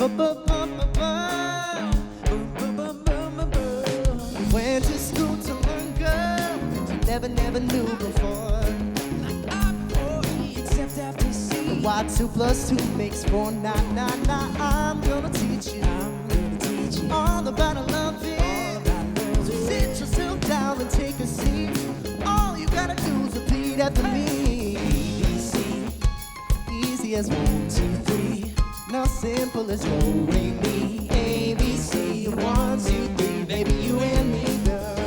Went to school to learn, girl, you never knew before. Except after C. Why 2 + 2 makes 4. Nah. I'm gonna teach you all about loving. So sit yourself down and take a seat. All you gotta do is repeat after me. ABC, easy as 1, 2, 3. Now simple as do, re, mi. ABC, 1, 2, 3. Baby, you and me, girl.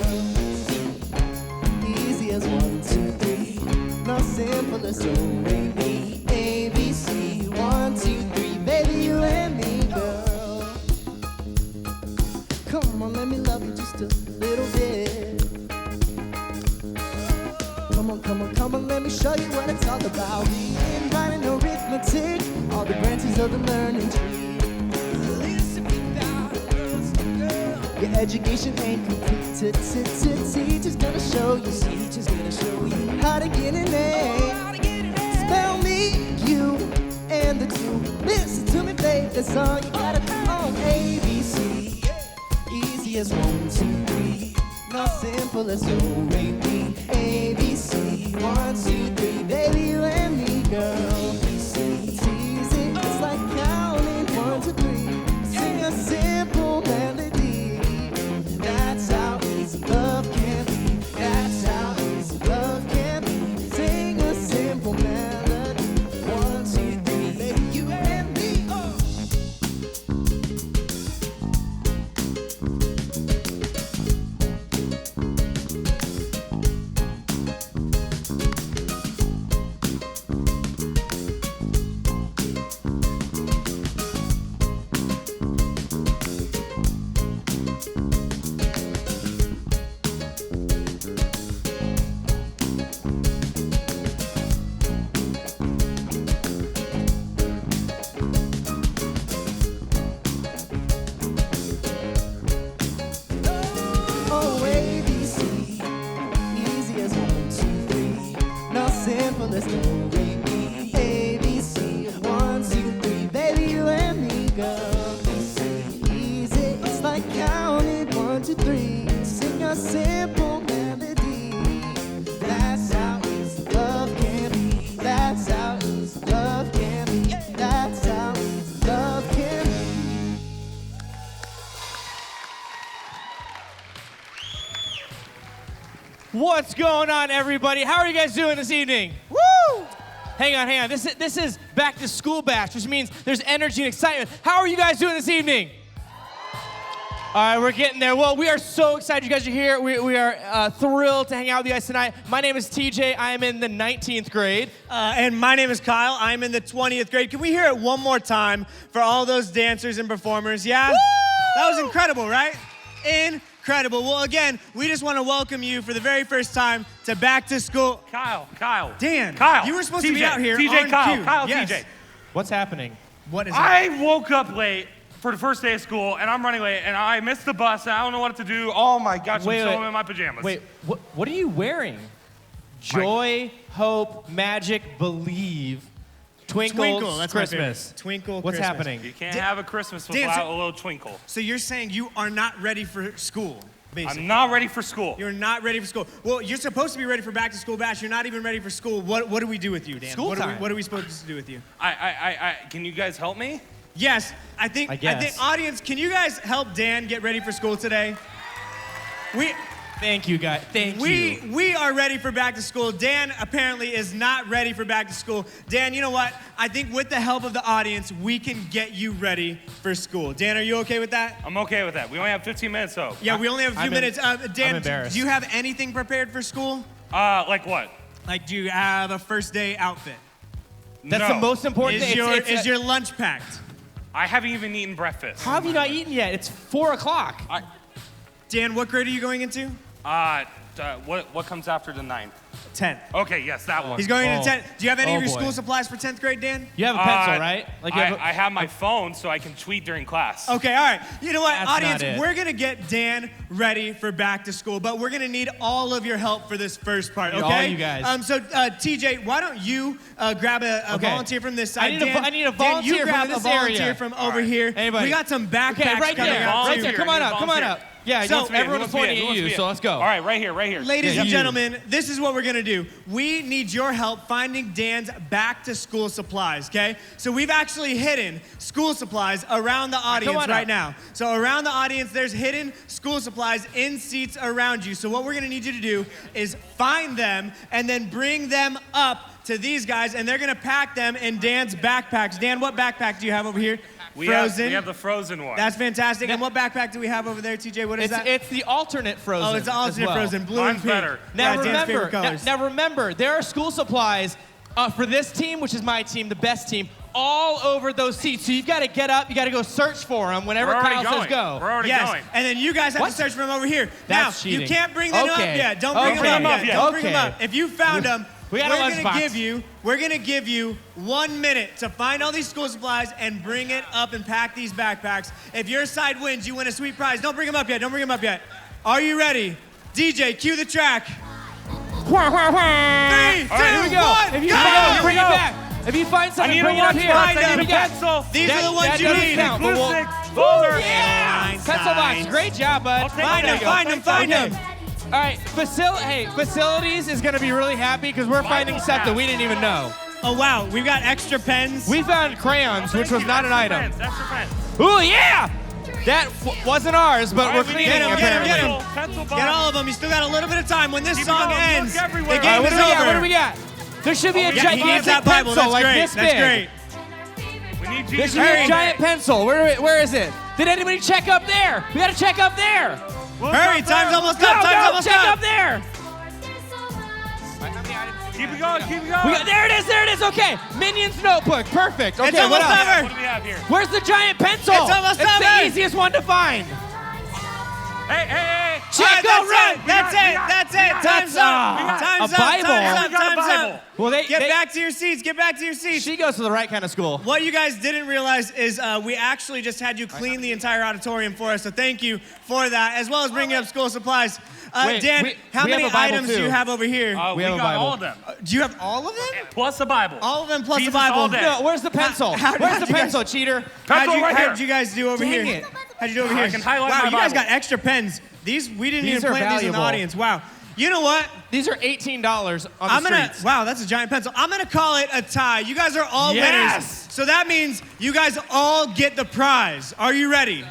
Easy as 1, 2, 3. Now simple as do, re, mi. ABC, 1, 2, 3. Baby, you and me, girl. Come on, let me love you just a little bit. Come on, let me show you what it's all about. Reading, writing, arithmetic, all the branches of the learning tree. Listen without girls, girl. Your education ain't complete. Teacher's gonna show you. Teacher's gonna show you how to get an A. Spell me, you, and the 2. Listen to me, babe. That's all you gotta do. On ABC, easy as 1, 2, 3. Not simple as do, re, mi. ABC, 1, 2, 3. Baby, you and me, girl. It's easy, it's like counting 1 to 3. Sing a simple melody. That's how easy love can be. That's how easy love can be. Sing a simple melody. 1, 2, 3. Baby, you and me. Oh. Oh, ABC, easy as 1, 2, 3. No simple as do, re, mi. ABC, 1, 2, 3. Baby, you and me, girl. Easy, it's like counting 1, 2, 3. Sing a simple melody. That's how easy love can be. That's how easy love can be. That's how easy love can be. What's going on, everybody? How are you guys doing this evening? Woo! Hang on. This is back to school bash, which means there's energy and excitement. How are you guys doing this evening? All right, we're getting there. Well, we are so excited you guys are here. We are thrilled to hang out with you guys tonight. My name is TJ. I am in the 19th grade. And my name is Kyle. I'm in the 20th grade. Can we hear it one more time for all those dancers and performers? Yeah? Woo! That was incredible, right? Incredible. Well, again, we just want to welcome you for the very first time to Back to School. Kyle. Dan, Kyle. you were supposed TJ, to be out here TJ, on Kyle. cue. Kyle, Yes. TJ. What's happening? What is it? I woke up late for the first day of school, and I'm running late, and I missed the bus, and I don't know what to do. Oh, my gosh, I'm so in my pajamas. Wait, what are you wearing? Joy, hope, magic, believe, twinkle, that's Christmas. my favorite. Twinkle, What's Christmas. happening? You can't have a Christmas Dan, without so- a little twinkle. So you're saying you are not ready for school, basically. I'm not ready for school. You're not ready for school. Well, you're supposed to be ready for Back to School Bash. You're not even ready for school. What do we do with you, Dan? School what time. What are we supposed to do with you? Can you guys help me? Yes, I think, guess. audience, can you guys help Dan get ready for school today? Thank you, guys. Thank you. We are ready for back to school. Dan apparently is not ready for back to school. Dan, you know what? I think with the help of the audience, we can get you ready for school. Dan, are you okay with that? I'm okay with that. We only have 15 minutes, though. Yeah, we only have a few minutes. Dan, I'm embarrassed. do you have anything prepared for school? Like what? Like, do you have a first day outfit? That's No. the most important Is thing. is your lunch packed? I haven't even eaten breakfast. How have you not eaten yet? It's 4 o'clock. Dan, what grade are you going into? What comes after the 9th? 10th. Okay, yes, that one. He's going into Oh. 10th. Do you have any of your boy. school supplies for 10th grade, Dan? You have a pencil, right? Like you have I have my phone so I can tweet during class. Okay, all right. You know what, That's audience, not it. we're gonna get Dan ready for back to school, but we're gonna need all of your help for this first part, All okay? you guys. So TJ, why don't you grab a Okay. volunteer from this side? I need a Dan, I need a Dan, volunteer you grab from this a volunteer area. from over here. Anybody? We got some backpacks Okay, right coming there, out right too. there. Come on up, come on up. Yeah, So, everyone's pointing at you, so let's go. All right, right here, right here. Ladies Yeah, and you. gentlemen, this is what we're gonna do. We need your help finding Dan's back to school supplies, okay? So we've actually hidden school supplies around the audience on right up. now. So around the audience, there's hidden school supplies in seats around you. So what we're gonna need you to do is find them and then bring them up to these guys, and they're gonna pack them in Dan's backpacks. Dan, what backpack do you have over here? We Frozen. have the Frozen one. That's fantastic. And what backpack do we have over there, TJ? What is that? It's the alternate Frozen. Oh, it's the as alternate well. Frozen, blue Mine's and pink. better. Now Yeah, Dan's favorite remember, colors. now remember, there are school supplies for this team, which is my team, the best team, all over those seats. So you've got to get up, you got to go search for them whenever We're already Kyle going. says go. We're already Yes, going. and then you guys have What? to search for them over here. That's now, you cheating. can't bring them up Okay. yet. Don't bring Okay. them up yet. Don't bring them Okay. up. If you found them, We got a lunchbox. we're gonna give you 1 minute to find all these school supplies and bring it up and pack these backpacks. If your side wins, you win a sweet prize. Don't bring them up yet. Don't bring them up yet. Are you ready? DJ, cue the track. 3, 2, 1, All right, here we go. If you go! find it, bring it back. If you find I something, need a bring it up here. lunchbox. Find I need a them. pencil. These are the ones that you doesn't need. count, but Blue we'll- stick, folder. Yeah! Nice, Pencil box. nice. Great job, bud. I'll take Find that. them, find them, find Okay. them. All right, facilities is going to be really happy because we're finding stuff that we didn't even know. Oh, wow. We've got extra pens. We found crayons, which was not an item. Extra pens. Ooh, yeah! That wasn't ours, but All we're right, we cleaning need Get 'em, it, get 'em, apparently. get 'em. Pencil Get box. all of them. You still got a little bit of time. When this Keep song going. ends, Look the everywhere. game What is do we got? over. What do we got? There should be a Yeah, he gigantic needs that Bible. pencil That's like great. this That's big. great. We need There Jesus. should be Hurry. a giant pencil. Where is it? Did anybody check up there? We gotta check up there. Hurry, time's almost Go, up. Time's go, almost check up. up there. Keep it going, keep it going. There it is. Okay, Minions notebook, perfect. Okay, It's what almost else? over. What do we have here? Where's the giant pencil? It's almost It's the over. easiest one to find. Hey, hey, hey. Check, All right, go, that's run. it. That's it. That's it. Time's up. Time's a up. Bible. Time's up. We got a Time's Bible. up. Well, Get back to your seats. Get back to your seats. She goes to the right kind of school. What you guys didn't realize is we actually just had you clean the entire auditorium for us, so thank you for that, as well as bringing up school supplies. Wait, Dan, how we have many a Bible items do too. you have over here? We have a got Bible. all of them. Do you have all of them? Plus a Bible. All of them plus Jesus the Bible. all day. No, where's the pencil? how'd Where's the you guys- pencil, cheater? Pencil right How here. did you guys do over Dang here? it. How'd you do over I here? can highlight wow, my you guys Bible. got extra pens. These we didn't These even are plant these in the valuable. audience. Wow. You know what? These are $18 on the I'm gonna. streets. Wow, that's a giant pencil. I'm gonna call it a tie. You guys are all Yes. winners. So that means you guys all get the prize. Are you ready?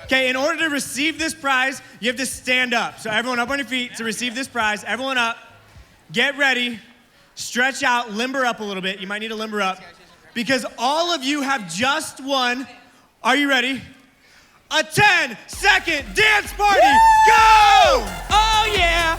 Okay, in order to receive this prize, you have to stand up. So everyone up on your feet to receive this prize. Everyone up. Get ready. Stretch out, limber up a little bit. You might need to limber up. Because all of you have just won. Are you ready? A 10-second dance party. Go! Oh, yeah.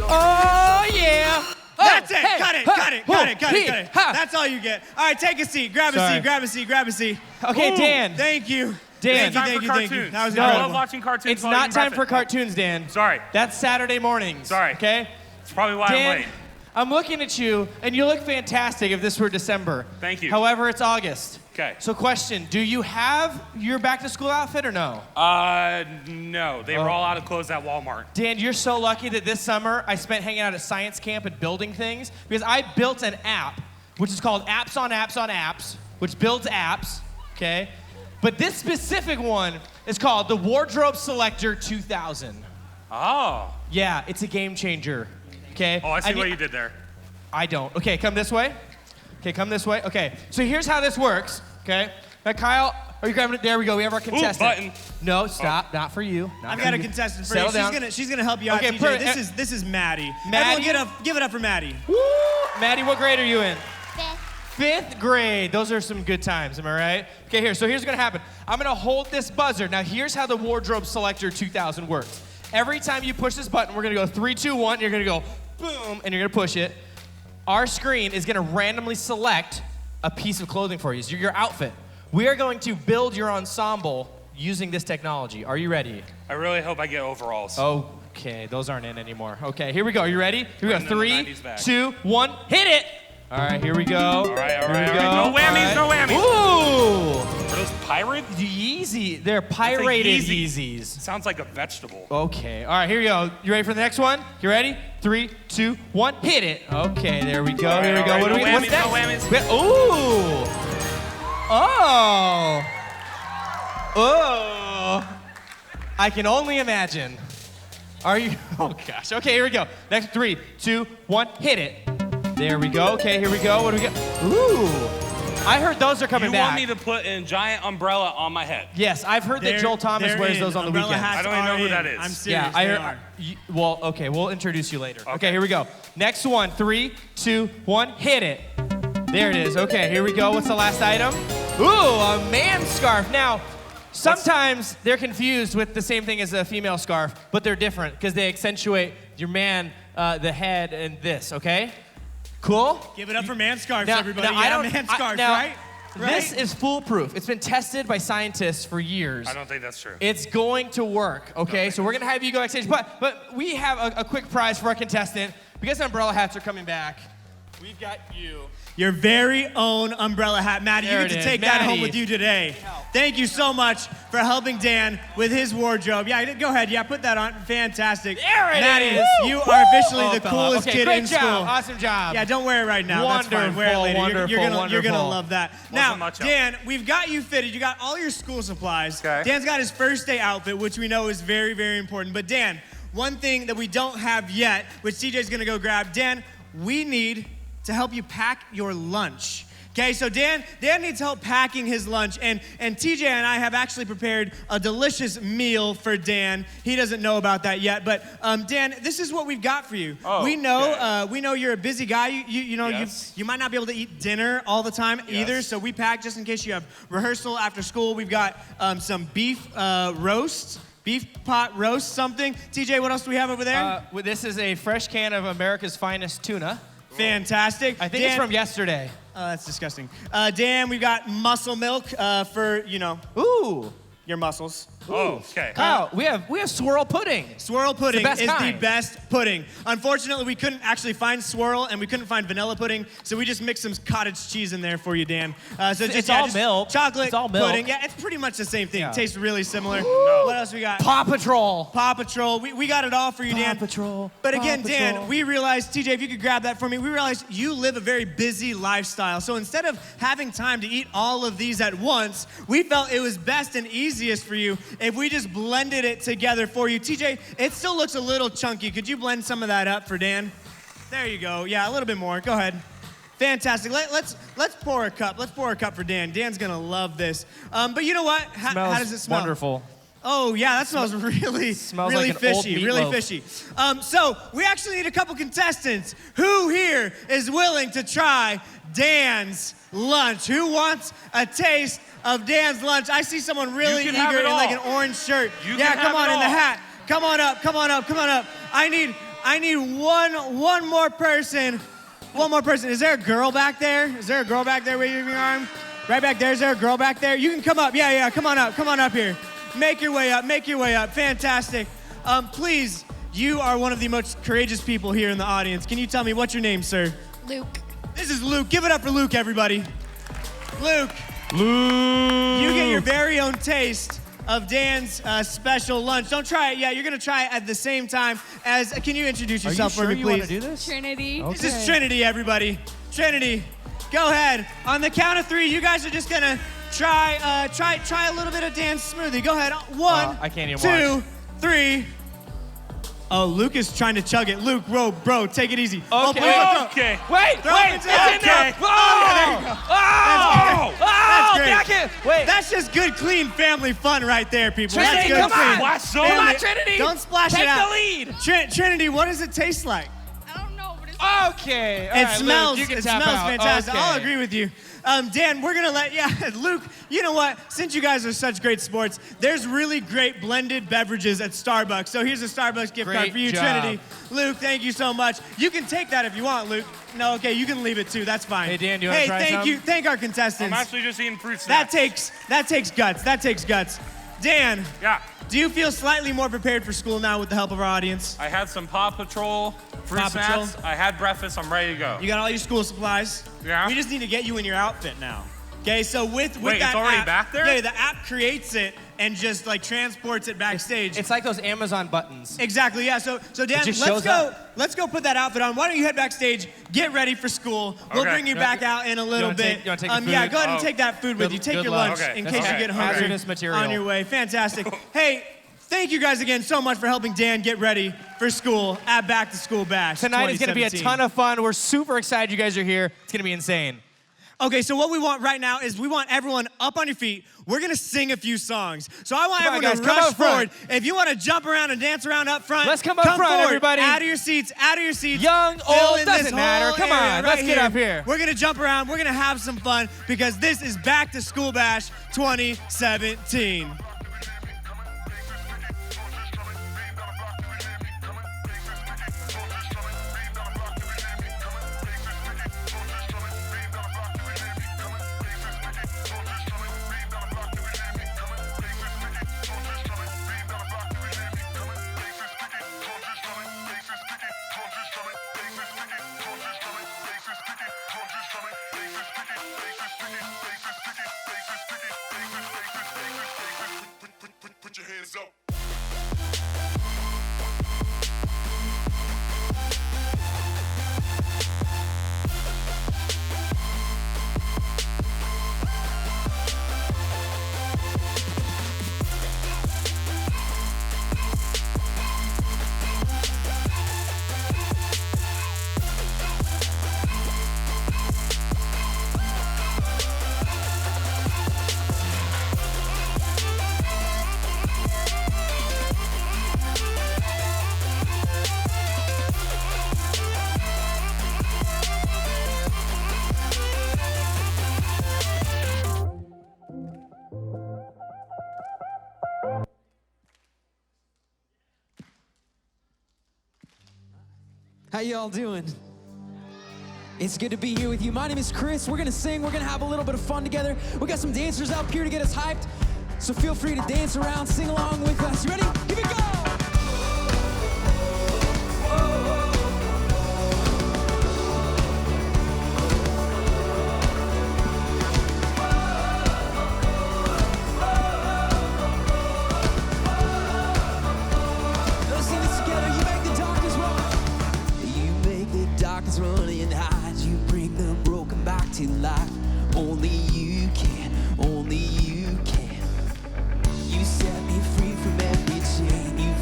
Oh, yeah. That's it. Hey, Cut it. ha, Cut it. ho, Cut it. Cut he, it. Cut it. ha. That's all you get. All right, take a seat. Grab a Sorry. seat. Grab a seat. Grab a seat. Okay, Ooh, Dan. Thank you. Dan. Thank Time you. for Thank you. cartoons. That was I incredible. love watching cartoons. It's while not eating time for breakfast. cartoons, Dan. Sorry. That's Saturday mornings. Sorry. Okay? It's probably why I'm Dan, late. I'm looking at you, and you look fantastic if this were December. Thank you. However, it's August. Okay. So question, do you have your back-to-school outfit or no? No. They were all out of clothes at Walmart. Dan, you're so lucky that this summer I spent hanging out at science camp and building things because I built an app, which is called Apps on Apps on Apps, which builds apps, okay? But this specific one is called the Wardrobe Selector 2000. Oh. Yeah, it's a game changer, okay? Oh, I see mean, what you did there. I don't. Okay, come this way. Okay, come this way. Okay, so here's how this works, okay? Now, Kyle, are you grabbing it? There we go. We have our contestant. button. No, stop. Not for you. Not I've for got a you. contestant for Settle you. down. She's gonna help you out, Okay, TJ. This is Maddie. Maddie? Everyone give it up for Maddie. Woo! Maddie, what grade are you in? Fifth. 5th grade. Those are some good times, am I right? Okay, here. So here's what's gonna happen. I'm gonna hold this buzzer. Now here's how the Wardrobe Selector 2000 works. Every time you push this button, we're gonna go 3, 2, 1. You're gonna go boom, and you're gonna push it. Our screen is gonna randomly select a piece of clothing for you. So your outfit. We are going to build your ensemble using this technology. Are you ready? I really hope I get overalls. Okay, those aren't in anymore. Okay, here we go. You ready? Here we go. Running in the 3, 90s back. 2, 1, hit it! All right, here we go. All right. Here we go. No whammies, no whammies. Ooh! Are those pirate? Yeezy. They're pirated Yeezy. Yeezys. Sounds like a vegetable. Okay. All right, here we go. You ready for the next one? You ready? 3, 2, 1, hit it. Okay, there we go. Here we go. all right, What do no we? What's whammies, next? no whammies. Ooh! Oh! Oh! I can only imagine. Are you? Oh gosh. Okay, here we go. Next, 3, 2, 1, hit it. There we go. Okay, here we go. What do we got? Ooh! I heard those are coming You back. want me to put a giant umbrella on my head? Yes, I've heard that Joel Thomas wears those on the Umbrella weekends. hats I don't even know are who in. that is. I'm serious. Yeah, I they heard. are. Well, okay, we'll introduce you later. Okay, here we go. Next one, 3, 2, 1, hit it. There it is. Okay, here we go. What's the last item? Ooh, a man scarf. Now, sometimes they're confused with the same thing as a female scarf, but they're different because they accentuate your man, the head, and this. Okay, cool. Give it up for man scarves, Now, everybody. now, Yeah, man scarves, now, right? This Right? is foolproof. It's been tested by scientists for years. I don't think that's true. It's going to work, okay? So we're gonna have you go backstage, but we have a quick prize for our contestant. Because umbrella hats are coming back, we've got you. Your very own umbrella hat. Maddie, There you it get to is. take that home Maddie. with you today. Thank you so much for helping Dan with his wardrobe. Yeah, go ahead. Yeah, put that on. Fantastic. There it Maddie, is. you Woo! are officially Oh, the fella. coolest Okay, kid great in job. school. Awesome job. Yeah, don't wear it right now. That's fine. Wear it later. Wonderful, You're gonna wonderful. love that. Now, much help. Dan, we've got you fitted. You got all your school supplies. Okay. Dan's got his first day outfit, which we know is very, very important. But Dan, one thing that we don't have yet, which TJ's gonna go grab. Dan, we need to help you pack your lunch. Okay, so Dan needs help packing his lunch, and TJ and I have actually prepared a delicious meal for Dan. He doesn't know about that yet, but Dan, this is what we've got for you. Oh, we know okay. we know you're a busy guy. You know Yes. you might not be able to eat dinner all the time either, Yes. so we packed just in case you have rehearsal after school. We've got some beef roast. Beef pot roast something. TJ, what else do we have over there? Well, this is a fresh can of America's finest tuna. Fantastic. I think it's from yesterday. Oh, that's disgusting. Dan, we've got muscle milk for, Ooh. your muscles. Oh, okay. Kyle, we have swirl pudding. Swirl pudding best is the kind. best pudding. Unfortunately, we couldn't actually find swirl, and we couldn't find vanilla pudding, so we just mixed some cottage cheese in there for you, Dan. So It's all milk. Chocolate It's all milk. pudding. Yeah, it's pretty much the same thing. Yeah. Tastes really similar. What else we got? Paw Patrol. Paw Patrol. We got it all for you, Dan. Paw Patrol. But Paw again, Dan, Patrol. we realized, TJ, if you could grab that for me, we realized you live a very busy lifestyle. So instead of having time to eat all of these at once, we felt it was best and easiest for you if we just blended it together for you. TJ, it still looks a little chunky. Could you blend some of that up for Dan? There you go. Yeah, a little bit more. Go ahead. Fantastic. Let's pour a cup. Let's pour a cup for Dan. Dan's gonna love this. But you know what? How does it smell? Wonderful. Oh yeah, that smells really, Smells really like an old fishy, really meatloaf. fishy. So we actually need a couple contestants. Who here is willing to try Dan's lunch? Who wants a taste of Dan's lunch? I see someone really You can have eager it in like an all. orange shirt. You Yeah, can come have on it in the all. hat. Come on up, come on up, come on up. I need one more person. One more person. Is there a girl back there? Is there a girl back there waving your arm? Right back there. Is there a girl back there? You can come up. Yeah, come on up. Come on up here. Make your way up. Make your way up. Fantastic. Please, you are one of the most courageous people here in the audience. Can you tell me what's your name, sir? Luke. This is Luke. Give it up for Luke, everybody. Luke, Luke. you get your very own taste of Dan's special lunch. Don't try it yet. You're going to try it at the same time as, can you introduce Are you yourself sure for me, you want please? to do this? Trinity. Okay. This is Trinity, everybody. Trinity, go ahead. On the count of 3, you guys are just gonna try a little bit of Dan's smoothie. Go ahead. 1, I can't even 2, watch. 3. Oh, Luke is trying to chug it. Luke, bro, take it easy. Okay. Oh, please, Okay. Wait, Throw it wait, into it's the- in there. okay. Oh, yeah, there you go. Oh, That's great. back in. Wait. That's just good, clean family fun right there, people. Trinity, That's good, come on. clean. Splash zone. Come on, Family- Trinity. Don't splash Take it out. the lead. Trinity, what does it taste like? I don't know, but it Okay. All It right, smells. Luke, you can It tap smells out. fantastic. Okay. I'll agree with you. Dan, we're gonna let Luke. You know what? Since you guys are such great sports, there's really great blended beverages at Starbucks. So here's a Starbucks gift card Great for you, job. Trinity. Luke, thank you so much. You can take that if you want, Luke. No, okay, you can leave it too. That's fine. Hey, Dan, do you wanna Hey, try thank some? you. Thank our I'm contestants. actually just eating fruit That snacks. takes guts. That takes guts. Dan, Yeah. do you feel slightly more prepared for school now with the help of our audience? I had some Paw Patrol fruit Paw Patrol? snacks. I had breakfast. I'm ready to go. You got all your school supplies? Yeah. We just need to get you in your outfit now. Okay, so with Wait, that it's already app, back there? Yeah, the app creates it and just like transports it backstage. It's like those Amazon buttons. Exactly, yeah. So Dan, just let's shows go. up. Let's go put that outfit on. Why don't you head backstage, get ready for school. We'll Okay. bring you back out in a little wanna bit. take- you wanna take the Yeah, food? go ahead and Oh. take that food with Good- you. Take good your luck. lunch Okay, in that's case you okay. get hungry Hazardous material. on your way. Fantastic. Hey, thank you guys again so much for helping Dan get ready for school at Back to School Bash. Tonight is going to be a 2017. ton of fun. We're super excited you guys are here. It's going to be insane. Okay, so what we want right now is we want everyone up on your feet. We're gonna sing a few songs. So I want Come on, everyone guys, to come rush up front. forward. If you want to jump around and dance around up front, Let's come up front, forward. everybody. Out of your seats, out of your seats. Young, Fill old, in this doesn't matter. whole Come area on, let's right get up here. We're gonna jump around. We're gonna have some fun because this is Back to School Bash 2017. Put your hands up. How y'all doing? It's good to be here with you. My name is Chris. We're gonna sing, we're gonna have a little bit of fun together. We got some dancers up here to get us hyped, so feel free to dance around, sing along with us. You ready? Here we go! Let's sing this together. You make the darkness run. You make the darkness run and hide. You bring the broken back to life. Only you can, only you can. You set me free from every chain. You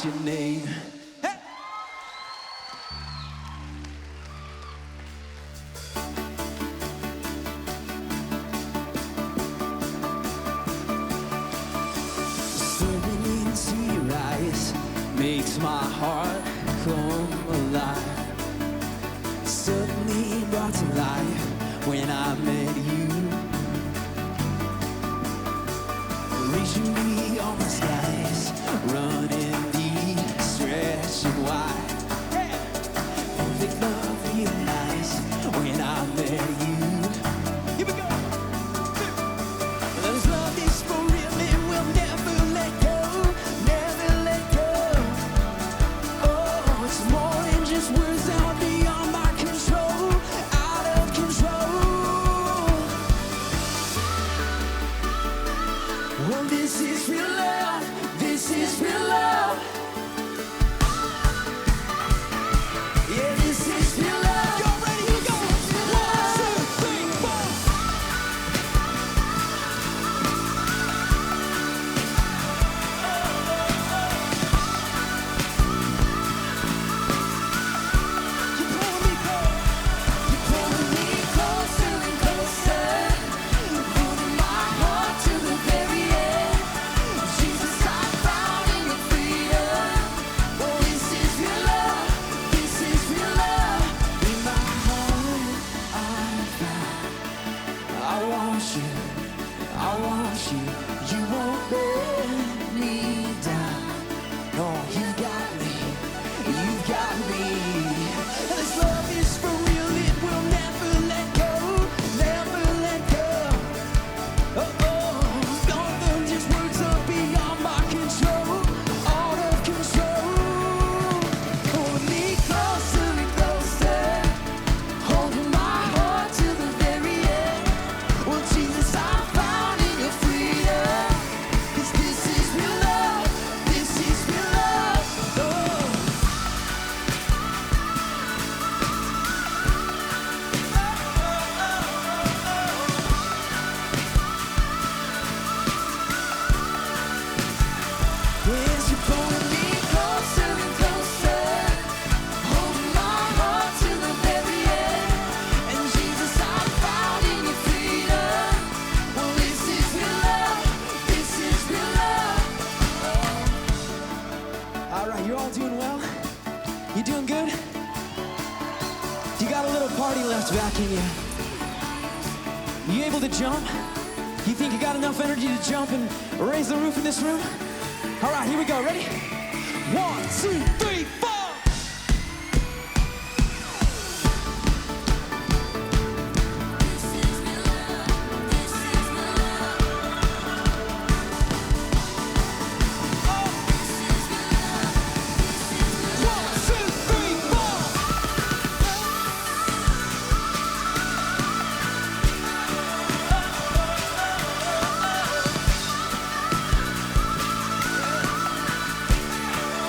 what's your name? Hey! Staring into your eyes makes my heart come alive. Suddenly brought to life when I met you. Reaching beyond the skies, running deep, stretching wide. Perfect love realized when I met you. Here we go. There's love is for real, it will never let go, never let go. Oh, it's more than just words out beyond my control, out of control. Well, this is real love, this is real love. Yeah, this is real love. Y'all ready? Here we go. 1, 2, 3, 4. You're pulling me closer and closer, holding my heart to the very end. Jesus, I found in your freedom. Oh, this is real love, this is real love. In my heart, I found. I want you, I want you. You won't let me down. No, you got me, you got me. This love is for real, it will never let go, never let go. Oh, more than just words are beyond my control, out of control. Pulling me closer and closer, holding my heart to the very end. Well, Jesus, I found in your freedom. 'Cause this is real love, this is real love. Oh. Yes, you're pulling me closer and closer, holding my heart to the very end. And Jesus, I found in your freedom. Well, this is real love, this is real love. All right, you're all doing well? You doing good? You got a little party left back in you. You able to jump? You think you got enough energy to jump and raise the roof in this room? All right, here we go. Ready? 1, 2, 3, 4.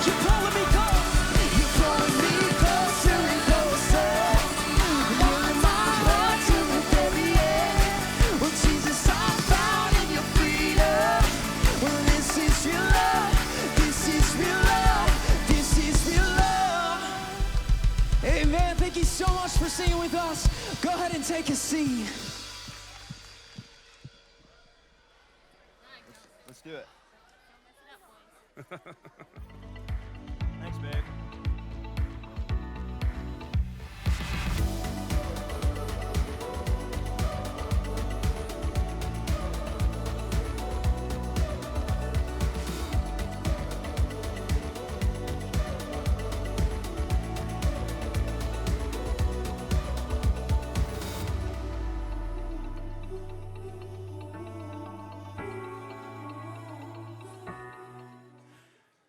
You're pulling me close. You're pulling me closer and closer, holding my heart to the very end. Well, Jesus, I found in your freedom. Well, this is real love, this is real love, this is real love. Amen. Thank you so much for singing with us. Go ahead and take a seat. Let's do it. Thanks, babe.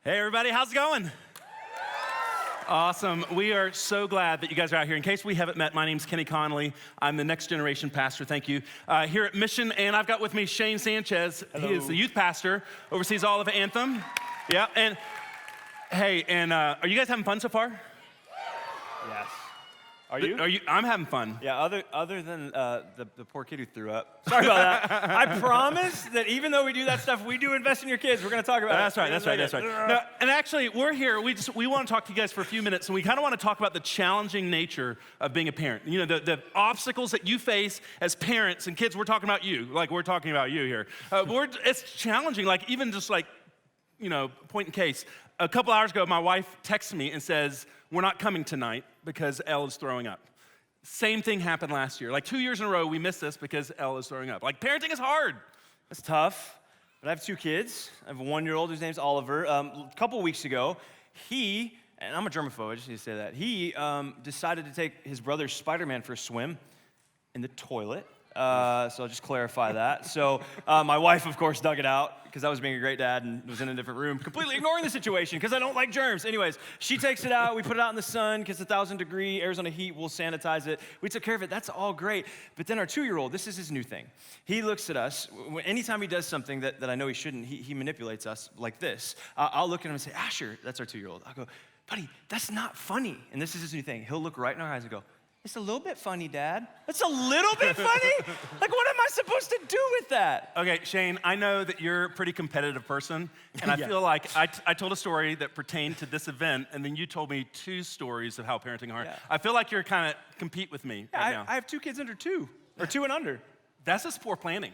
Hey, everybody, how's it going? Awesome. We are so glad that you guys are out here. In case we haven't met, my name's Kenny Connolly. I'm the next generation pastor, thank you, here at Mission. And I've got with me Shane Sanchez. Hello. He is the youth pastor, oversees all of Anthem. Yeah, and hey, and are you guys having fun so far? Yes. Are you? I'm having fun. Yeah, other than the poor kid who threw up. Sorry about that. I promise that even though we do that stuff, we do invest in your kids. We're going to talk about That's it. right, that's right. No, and actually, we're here. We want to talk to you guys for a few minutes, and we kind of want to talk about the challenging nature of being a parent. You know, the obstacles that you face as parents and kids. We're talking about you, like we're talking about you here. It's challenging, like even just like, you know, point in case. A couple hours ago, my wife texted me and says, we're not coming tonight because Elle is throwing up. Same thing happened last year. Like 2 years in a row, we missed this because Elle is throwing up. Like parenting is hard. It's tough, but I have 2 kids. I have a 1-year-old whose name's Oliver. A couple weeks ago, and I'm a germaphobe, I just need to say that, he decided to take his brother Spider-Man for a swim in the toilet. So I'll just clarify that. So my wife, of course, dug it out because I was being a great dad and was in a different room, completely ignoring the situation because I don't like germs. Anyways, she takes it out. We put it out in the sun because 1,000-degree Arizona heat, we'll sanitize it. We took care of it. That's all great. But then our 2-year-old, this is his new thing. He looks at us. Anytime he does something that I know he shouldn't, he manipulates us like this. I'll look at him and say, Asher, that's our 2-year-old. I'll go, buddy, that's not funny. And this is his new thing. He'll look right in our eyes and go, it's a little bit funny, Dad. It's a little bit funny? Like, what am I supposed to do with that? Okay, Shane, I know that you're a pretty competitive person, and I feel like I told a story that pertained to this event, and then you told me 2 stories of how parenting hard. Yeah. I feel like you're kind of compete with me right now. I have 2 kids under 2, or 2 and under. That's just poor planning.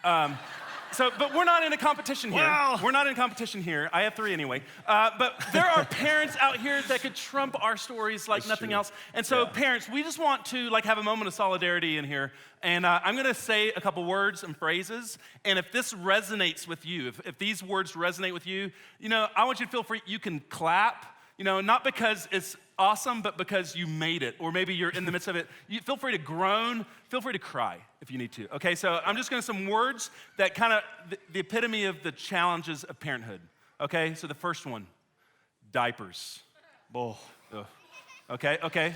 But we're not in a competition here. Wow. We're not in a competition here. I have 3 anyway. But there are parents out here that could trump our stories like nothing else. And so parents, we just want to like have a moment of solidarity in here. And I'm gonna say a couple words and phrases. And if this resonates with you, if these words resonate with you, you know, I want you to feel free, you can clap, you know, not because it's awesome, but because you made it, or maybe you're in the midst of it. You feel free to groan, feel free to cry if you need to. Okay, so I'm just gonna some words that kind of the epitome of the challenges of parenthood. Okay, so the first one, diapers. Oh. Ugh. Okay.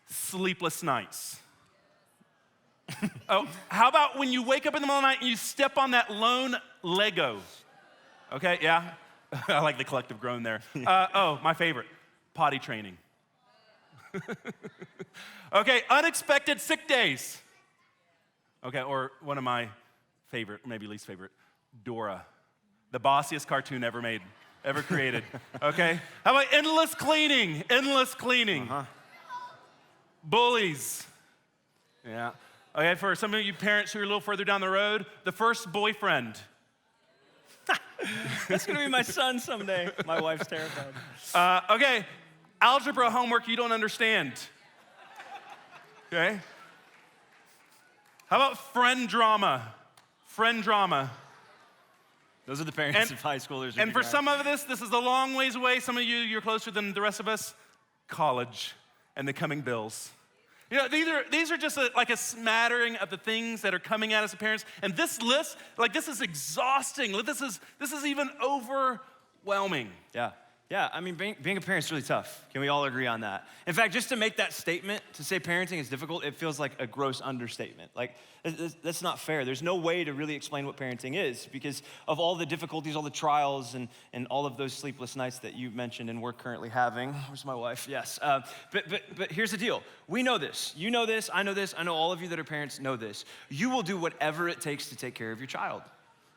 Sleepless nights. Oh, how about when you wake up in the middle of the night and you step on that lone Lego? Okay, yeah. I like the collective groan there. My favorite, potty training. Okay, unexpected sick days. Okay, or one of my favorite, maybe least favorite, Dora, the bossiest cartoon ever made, ever created. Okay, how about endless cleaning? Bullies. Yeah. Okay, for some of you parents who are a little further down the road, the first boyfriend. That's gonna be my son someday. My wife's terrified. Okay, algebra homework you don't understand. Okay? How about friend drama? Those are the parents of high schoolers. And for some of this is a long ways away. Some of you, you're closer than the rest of us. College and the coming bills. You know, these are just like a smattering of the things that are coming at us as parents. And this list, like this is exhausting. This is even overwhelming. Yeah, I mean, being a parent is really tough. Can we all agree on that? In fact, just to make that statement, to say parenting is difficult, it feels like a gross understatement. Like, that's not fair. There's no way to really explain what parenting is because of all the difficulties, all the trials, and all of those sleepless nights that you mentioned and we're currently having. Where's my wife? Yes. But here's the deal. We know this. You know this. I know this. I know all of you that are parents know this. You will do whatever it takes to take care of your child.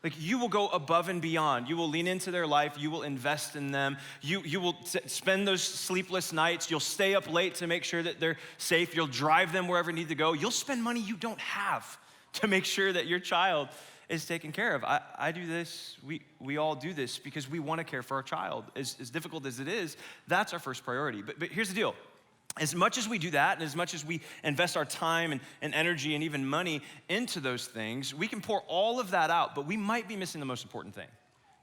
Like you will go above and beyond. You will lean into their life. You will invest in them. You will spend those sleepless nights. You'll stay up late to make sure that they're safe. You'll drive them wherever you need to go. You'll spend money you don't have to make sure that your child is taken care of. I do this. We all do this because we want to care for our child. As difficult as it is, that's our first priority. But here's the deal. As much as we do that, and as much as we invest our time and energy and even money into those things, we can pour all of that out, but we might be missing the most important thing.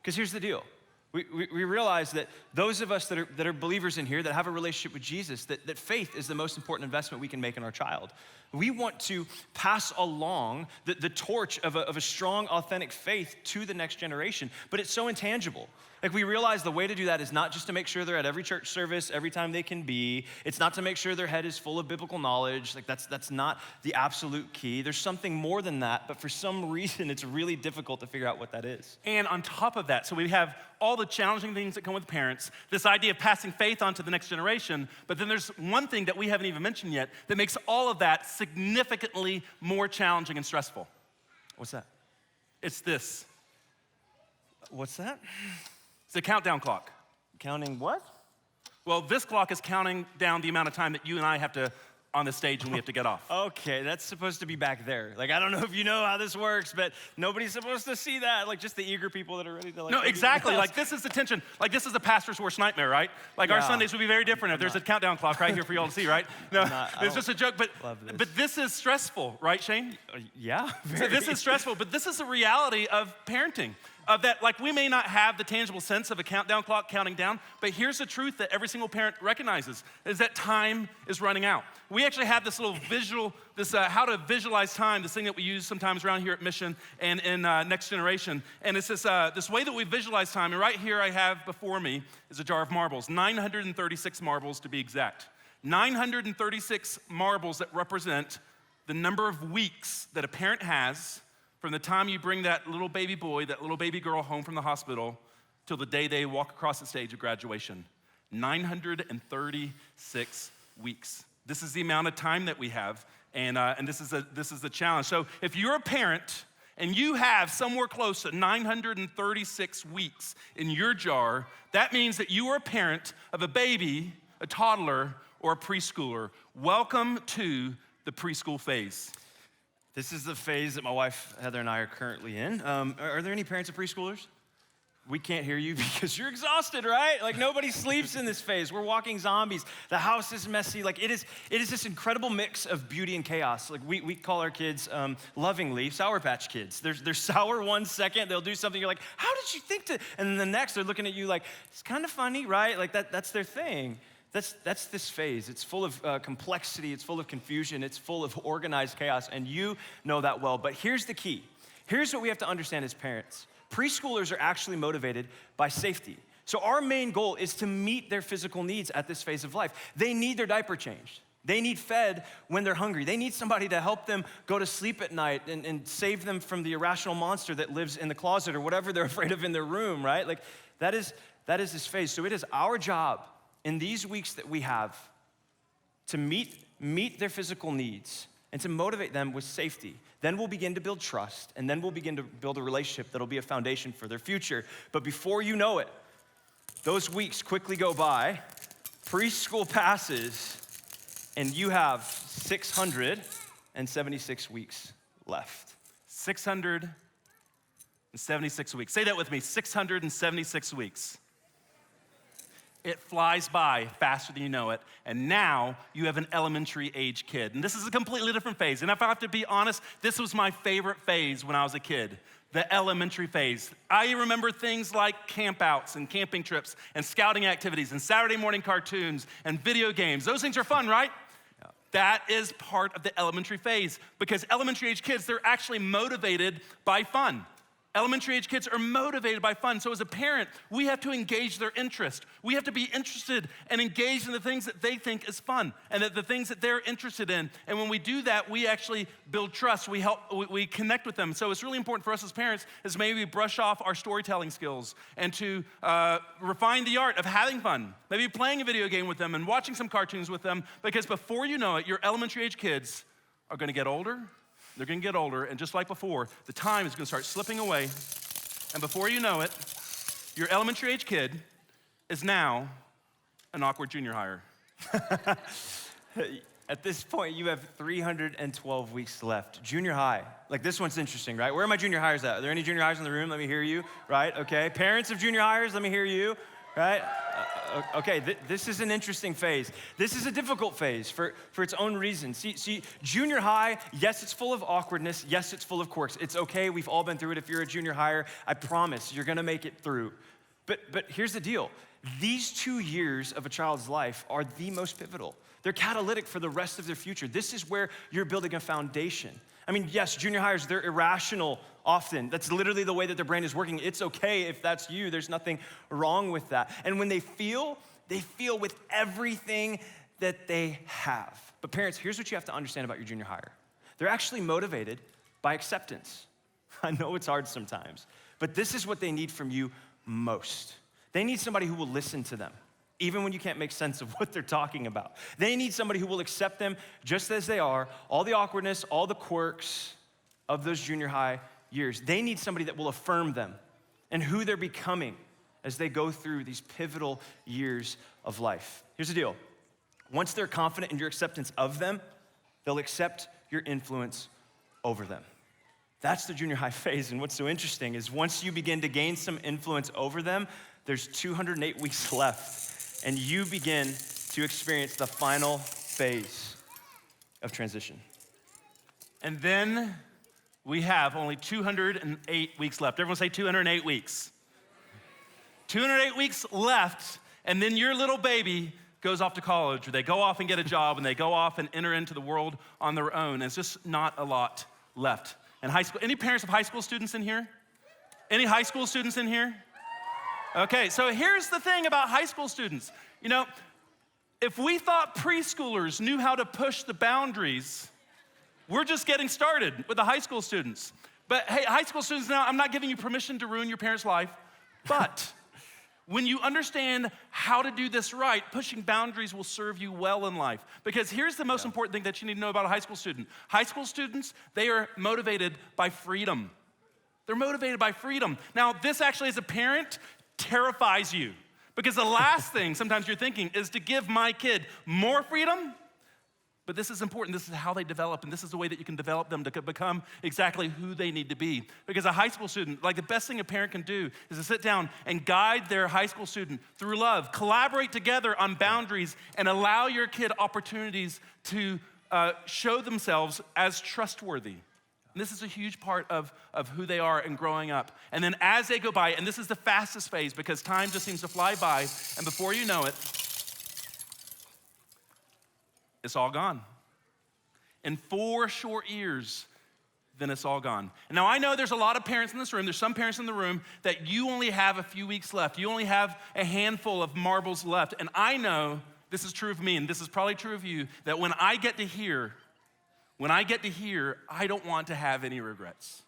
Because here's the deal. We realize that those of us that are believers in here, that have a relationship with Jesus, that faith is the most important investment we can make in our child. We want to pass along the torch of a strong, authentic faith to the next generation, but it's so intangible. Like we realize the way to do that is not just to make sure they're at every church service every time they can be. It's not to make sure their head is full of biblical knowledge. Like that's not the absolute key. There's something more than that, but for some reason it's really difficult to figure out what that is. And on top of that, so we have all the challenging things that come with parents, this idea of passing faith on to the next generation, but then there's one thing that we haven't even mentioned yet that makes all of that significantly more challenging and stressful. What's that? It's this. What's that? It's a countdown clock. Counting what? Well, this clock is counting down the amount of time that you and I have to on the stage when we have to get off. Okay, that's supposed to be back there. Like, I don't know if you know how this works, but nobody's supposed to see that. Like, just the eager people that are ready to, like... No, exactly. Like, this is the tension. Like, this is the pastor's worst nightmare, right? Like, our Sundays would be very different if there's a countdown clock right here for you all to see, right? No, it's just a joke, but this is stressful, right, Shane? Yeah. So this is stressful, but this is the reality of parenting. Of that, like, we may not have the tangible sense of a countdown clock counting down, but here's the truth that every single parent recognizes, is that time is running out. We actually have this little visual, this how to visualize time, this thing that we use sometimes around here at Mission and in Next Generation. And it's this way that we visualize time. And right here I have before me is a jar of marbles, 936 marbles to be exact. 936 marbles that represent the number of weeks that a parent has from the time you bring that little baby boy, that little baby girl home from the hospital till the day they walk across the stage of graduation. 936 weeks. This is the amount of time that we have, and this is the challenge. So if you're a parent and you have somewhere close to 936 weeks in your jar, that means that you are a parent of a baby, a toddler, or a preschooler. Welcome to the preschool phase. This is the phase that my wife, Heather, and I are currently in. Are there any parents of preschoolers? We can't hear you because you're exhausted, right? Like nobody sleeps in this phase. We're walking zombies. The house is messy. Like it is this incredible mix of beauty and chaos. Like we call our kids lovingly Sour Patch Kids. They're sour 1 second. They'll do something. You're like, how did you think to? And then the next, they're looking at you like, it's kind of funny, right? Like that's their thing. That's this phase. It's full of complexity. It's full of confusion. It's full of organized chaos, and you know that well. But here's the key. Here's what we have to understand as parents. Preschoolers are actually motivated by safety. So our main goal is to meet their physical needs at this phase of life. They need their diaper changed. They need fed when they're hungry. They need somebody to help them go to sleep at night and save them from the irrational monster that lives in the closet or whatever they're afraid of in their room, right? Like that is this phase. So it is our job in these weeks that we have to meet their physical needs and to motivate them with safety. Then we'll begin to build trust, and then we'll begin to build a relationship that'll be a foundation for their future. But before you know it, those weeks quickly go by, preschool passes, and you have 676 weeks left. 676 weeks. Say that with me, 676 weeks. It flies by faster than you know it, and now you have an elementary age kid. And this is a completely different phase. And if I have to be honest, this was my favorite phase when I was a kid, the elementary phase. I remember things like campouts and camping trips and scouting activities and Saturday morning cartoons and video games. Those things are fun, right? Yeah. That is part of the elementary phase because elementary age kids, they're actually motivated by fun. Elementary age kids are motivated by fun. So as a parent, we have to engage their interest. We have to be interested and engaged in the things that they think is fun and the things that they're interested in. And when we do that, we actually build trust. We connect with them. So it's really important for us as parents is maybe brush off our storytelling skills and to refine the art of having fun. Maybe playing a video game with them and watching some cartoons with them because before you know it, your elementary age kids are gonna get older. They're gonna get older, and just like before, the time is gonna start slipping away, and before you know it, your elementary age kid is now an awkward junior hire. At this point, you have 312 weeks left. Junior high, like this one's interesting, right? Where are my junior hires at? Are there any junior hires in the room? Let me hear you, right? Okay, parents of junior hires, let me hear you, right? Okay, this is an interesting phase. This is a difficult phase for its own reasons. See, junior high, yes, it's full of awkwardness. Yes, it's full of quirks. It's okay, we've all been through it. If you're a junior hire, I promise you're gonna make it through. But here's the deal. These 2 years of a child's life are the most pivotal. They're catalytic for the rest of their future. This is where you're building a foundation. I mean, yes, junior hires, they're irrational often. That's literally the way that their brain is working. It's okay if that's you. There's nothing wrong with that. And when they feel with everything that they have. But parents, here's what you have to understand about your junior hire. They're actually motivated by acceptance. I know it's hard sometimes, but this is what they need from you most. They need somebody who will listen to them, even when you can't make sense of what they're talking about. They need somebody who will accept them just as they are, all the awkwardness, all the quirks of those junior high years. They need somebody that will affirm them and who they're becoming as they go through these pivotal years of life. Here's the deal. Once they're confident in your acceptance of them, they'll accept your influence over them. That's the junior high phase, and what's so interesting is once you begin to gain some influence over them, there's 208 weeks left, and you begin to experience the final phase of transition. And then we have only 208 weeks left. Everyone say 208 weeks. 208 weeks left, and then your little baby goes off to college, or they go off and get a job, and they go off and enter into the world on their own. And it's just not a lot left. In high school, any parents of high school students in here? Any high school students in here? Okay, so here's the thing about high school students. You know, if we thought preschoolers knew how to push the boundaries, we're just getting started with the high school students. But hey, high school students, now I'm not giving you permission to ruin your parents' life, but when you understand how to do this right, pushing boundaries will serve you well in life. Because here's the most important thing that you need to know about a high school student. High school students, they are motivated by freedom. They're motivated by freedom. Now, this actually, as a parent, terrifies you. Because the last thing sometimes you're thinking is to give my kid more freedom. But this is important. This is how they develop, and this is the way that you can develop them to become exactly who they need to be. Because a high school student, like the best thing a parent can do is to sit down and guide their high school student through love, collaborate together on boundaries, and allow your kid opportunities to show themselves as trustworthy. And this is a huge part of who they are and growing up. And then as they go by, and this is the fastest phase because time just seems to fly by, and before you know it, it's all gone. In 4 short years, then it's all gone. And now I know there's a lot of parents in this room, there's some parents in the room that you only have a few weeks left. You only have a handful of marbles left. And I know, this is true of me, and this is probably true of you, that when I get to here, I don't want to have any regrets.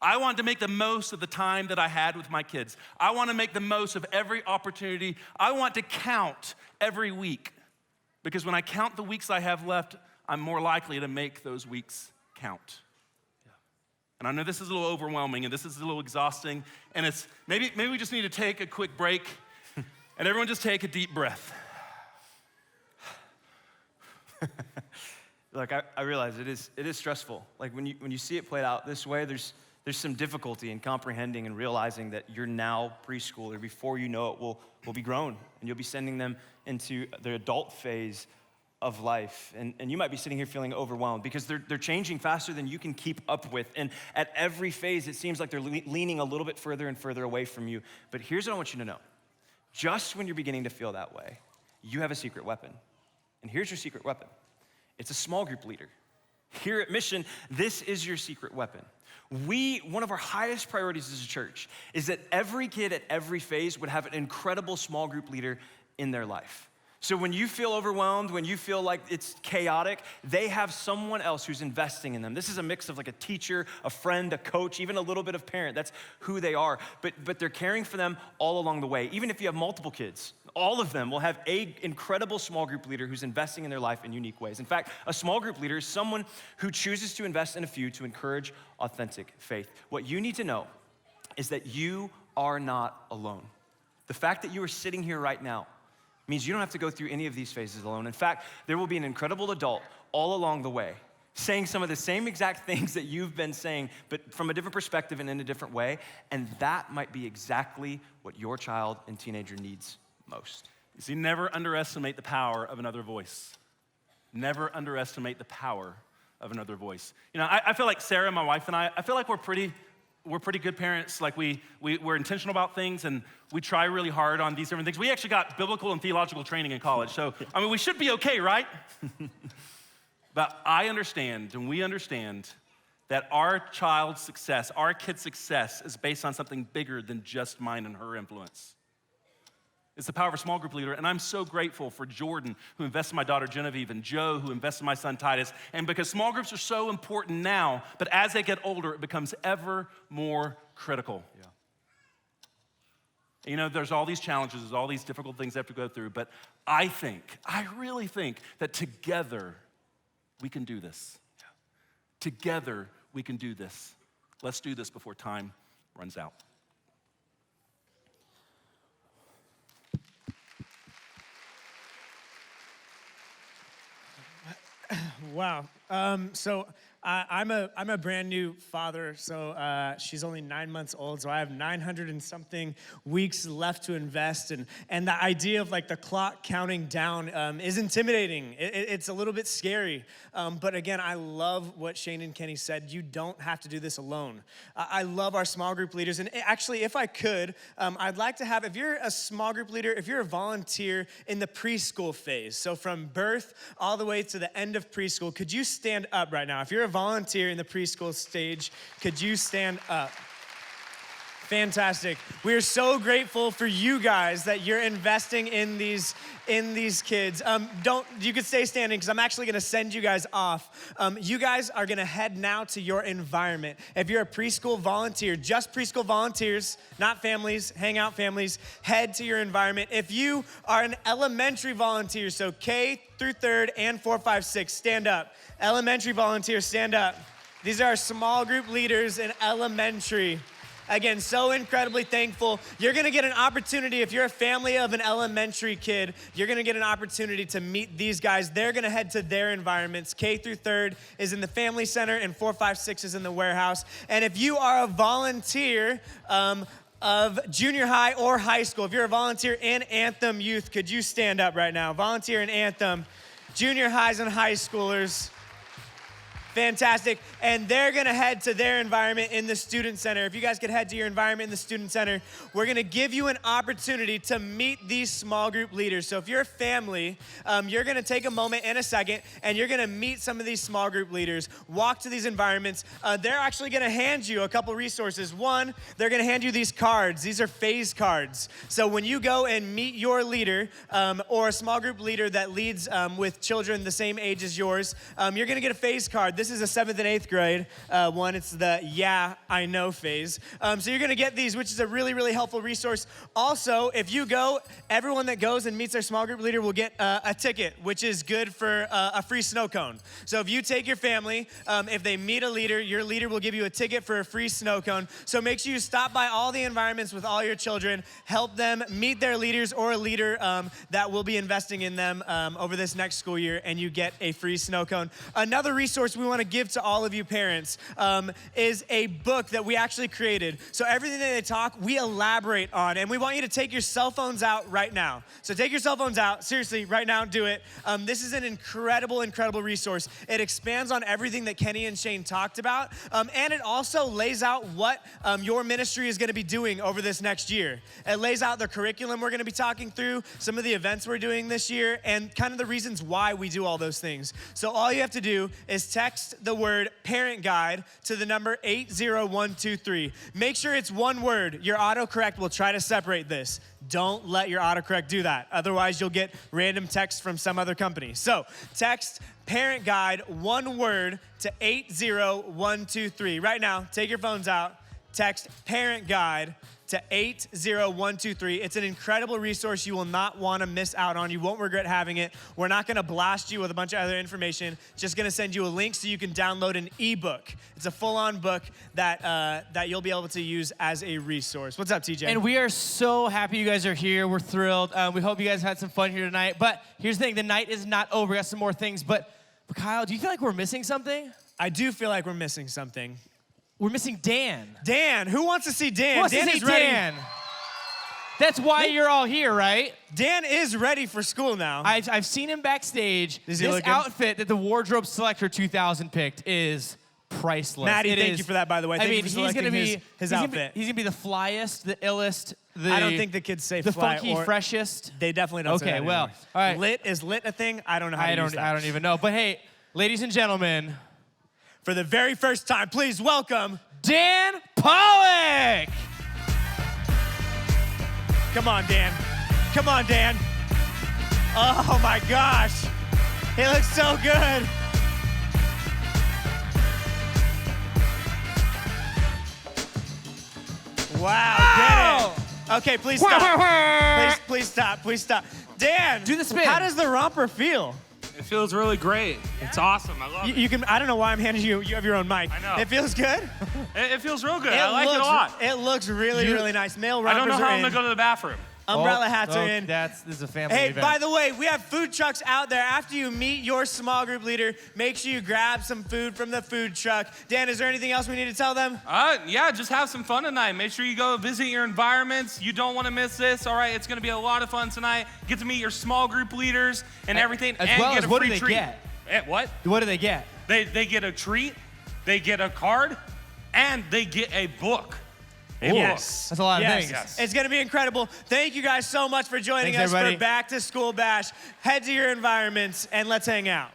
I want to make the most of the time that I had with my kids. I want to make the most of every opportunity. I want to count every week. Because when I count the weeks I have left, I'm more likely to make those weeks count. Yeah. And I know this is a little overwhelming and this is a little exhausting, and it's maybe we just need to take a quick break and everyone just take a deep breath. Look, I realize it is stressful. Like when you see it played out this way, there's some difficulty in comprehending and realizing that you're now preschooler. Before you know it, will be grown, and you'll be sending them into the adult phase of life. And you might be sitting here feeling overwhelmed because they're changing faster than you can keep up with. And at every phase, it seems like they're leaning a little bit further and further away from you. But here's what I want you to know. Just when you're beginning to feel that way, you have a secret weapon. And here's your secret weapon. It's a small group leader. Here at Mission, this is your secret weapon. One of our highest priorities as a church is that every kid at every phase would have an incredible small group leader in their life. So when you feel overwhelmed, when you feel like it's chaotic, they have someone else who's investing in them. This is a mix of like a teacher, a friend, a coach, even a little bit of parent. That's who they are. But they're caring for them all along the way. Even if you have multiple kids, all of them will have an incredible small group leader who's investing in their life in unique ways. In fact, a small group leader is someone who chooses to invest in a few to encourage authentic faith. What you need to know is that you are not alone. The fact that you are sitting here right now means you don't have to go through any of these phases alone. In fact, there will be an incredible adult all along the way saying some of the same exact things that you've been saying, but from a different perspective and in a different way, and that might be exactly what your child and teenager needs most. You see, never underestimate the power of another voice. Never underestimate the power of another voice. You know, I feel like Sarah, my wife, and I feel like we're pretty good parents. Like we're intentional about things, and we try really hard on these different things. We actually got biblical and theological training in college. So, I mean, we should be okay, right? But I understand, and we understand, that our child's success, our kid's success is based on something bigger than just mine and her influence. It's the power of a small group leader, and I'm so grateful for Jordan, who invested in my daughter Genevieve, and Joe, who invested in my son Titus, and because small groups are so important now, but as they get older, it becomes ever more critical. Yeah. You know, there's all these challenges, there's all these difficult things they have to go through, but I really think that together we can do this. Yeah. Together we can do this. Let's do this before time runs out. Wow. So I'm a brand new father. So she's only 9 months old. So I have 900 and something weeks left to invest. And the idea of like the clock counting down is intimidating. It's a little bit scary. But again, I love what Shane and Kenny said. You don't have to do this alone. I love our small group leaders. And actually, if I could, I'd like to have, if you're a small group leader, if you're a volunteer in the preschool phase, so from birth all the way to the end of preschool, could you stand up right now? If you're a volunteer in the preschool stage, could you stand up? Fantastic. We are so grateful for you guys that you're investing in these kids. You could stay standing because I'm actually going to send you guys off. You guys are going to head now to your environment. If you're a preschool volunteer, just preschool volunteers, not families, hang out families, head to your environment. If you are an elementary volunteer, so K through 3rd and 4, 5, 6, stand up. Elementary volunteers, stand up. These are our small group leaders in elementary. Again, so incredibly thankful. You're gonna get an opportunity, if you're a family of an elementary kid, you're gonna get an opportunity to meet these guys. They're gonna head to their environments. K through 3rd is in the family center and 4, 5, 6 is in the warehouse. And if you are a volunteer of junior high or high school, if you're a volunteer in Anthem Youth, could you stand up right now? Volunteer in Anthem, junior highs and high schoolers. Fantastic. And they're gonna head to their environment in the student center. If you guys could head to your environment in the student center, we're gonna give you an opportunity to meet these small group leaders. So if you're a family, you're gonna take a moment in a second and you're gonna meet some of these small group leaders, walk to these environments. They're actually gonna hand you a couple resources. One, they're gonna hand you these cards. These are phase cards. So when you go and meet your leader or a small group leader that leads with children the same age as yours, you're gonna get a phase card. This is a 7th and 8th grade one. It's the yeah, I know phase. So you're gonna get these, which is a really, really helpful resource. Also, if you go, everyone that goes and meets their small group leader will get a ticket, which is good for a free snow cone. So if you take your family, if they meet a leader, your leader will give you a ticket for a free snow cone. So make sure you stop by all the environments with all your children, help them meet their leaders or a leader that will be investing in them over this next school year, and you get a free snow cone. Another resource we want to give to all of you parents is a book that we actually created. So everything that they talk, we elaborate on, and we want you to take your cell phones out right now. So take your cell phones out, seriously, right now, do it. This is an incredible, incredible resource. It expands on everything that Kenny and Shane talked about, and it also lays out what your ministry is gonna be doing over this next year. It lays out the curriculum we're gonna be talking through, some of the events we're doing this year, and kind of the reasons why we do all those things. So all you have to do is text the word parent guide to the number 80123. Make sure it's one word. Your autocorrect will try to separate this. Don't let your autocorrect do that. Otherwise, you'll get random text from some other company. So text parent guide, one word, to 80123. Right now, take your phones out, text parent guide to 80123. It's an incredible resource you will not want to miss out on. You won't regret having it. We're not going to blast you with a bunch of other information. Just going to send you a link so you can download an ebook. It's a full-on book that you'll be able to use as a resource. What's up, TJ? And we are so happy you guys are here. We're thrilled. We hope you guys had some fun here tonight. But here's the thing, the night is not over. We got some more things. But Kyle, do you feel like we're missing something? I do feel like we're missing something. We're missing Dan. Dan, who wants to see Dan? Who wants Dan to see is ready. Dan? That's why you're all here, right? Dan is ready for school now. I've seen him backstage. Is he this looking? outfit that the Wardrobe Selector 2000 picked is priceless. Maddie, thank you for that, by the way. Thank you for he's selecting gonna be his outfit. He's gonna be the flyest, the illest, I don't think the kids say the fly funky, or freshest. They definitely don't say that well, anymore. all right. Lit, is lit a thing? I don't know how to use that. I don't even know. But hey, ladies and gentlemen, for the very first time, please welcome Dan Pollock. Come on, Dan. Come on, Dan. Oh my gosh. He looks so good. Wow, did it. Okay, please stop. Please stop. Please stop. Dan, Do the spin. How does the romper feel? It feels really great. It's awesome. I love You can. I don't know why I'm handing you. You have your own mic. I know. It feels good. it. It feels real good. I like it a lot. It looks really, really nice. Male rompers I don't know how are I'm in. gonna go to the bathroom. Umbrella hats are in. This is a family Hey, event. by the way, we have food trucks out there. After you meet your small group leader, make sure you grab some food from the food truck. Dan, is there anything else we need to tell them? Yeah, just have some fun tonight. Make sure you go visit your environments. You don't want to miss this. All right, it's gonna be a lot of fun tonight. Get to meet your small group leaders and everything, as and well get as a what do free they treat. get? What? What do they get? They get a treat. They get a card, and they get a book. Yes. That's a lot of Yes. things. Yes. It's going to be incredible. Thank you guys so much for joining Thanks, us everybody. for Back to School Bash. Head to your environments and let's hang out.